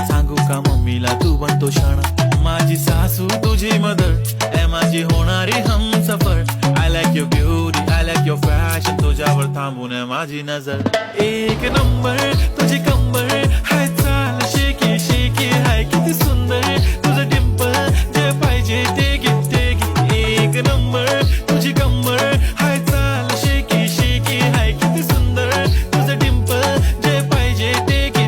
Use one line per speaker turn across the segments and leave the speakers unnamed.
सांगू का मम्मीला तू बनतो क्षण माझी सासू तुझी मदर ए माझी होणारी Humsafar I like your beauty I like your fashion तुझ्यावर थांबून आहे माझी नजर एक नंबर तुझी कंबर हाय चाल शेकी शेकी हाय किती सुंदर तुझं डिंपल जे पाहिजे ते घे एक नंबर तुझी कंबर हाय चाल शेकी शेकी हाय किती सुंदर तुझं डिंपल जे पाहिजे ते घे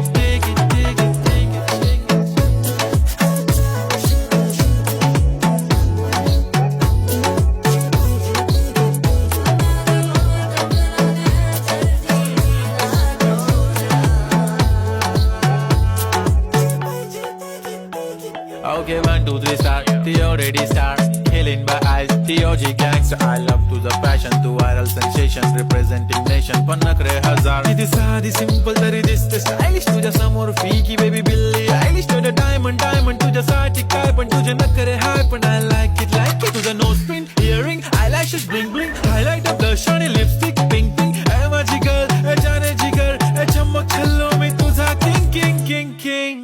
Okay, 1, 2, 3, start. The already start. Killing by eyes. The OG gangster. I love to the passion, to viral sensation, representing nation. पन्नाकरे हजार. किती साधी simple तरी दिसते stylish. तुझ्या समोर फीकी baby बिल्ली. Stylish तुझं diamond तुझ्यासाठी काय पण तुझे नखरे हाय पण I like it. तुझं nose pin, earring, eyelashes bling bling. Highlight blush आणि lipstick pink pink. ए माझी girl, ए जाने जिगर, ए चमक छल्लो मी तुझा king.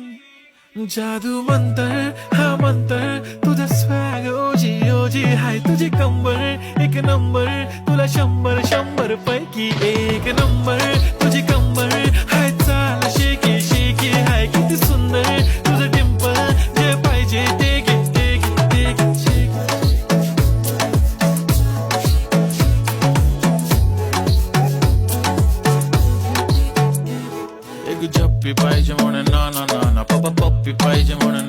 जादू मंतर हा मंतर तुझा स्वॅग ओजी हाय तुझी कंबर एक नंबर तुला 100 पैकी एक नंबर तुझी कंबर हाय चाल शेकी शेकी हाय किती सुंदर तुझं डिंपल जे पाहिजे ते घे एक झप्पी पाहिजे म्हणून ना पप्पी पाहिजे म्हणून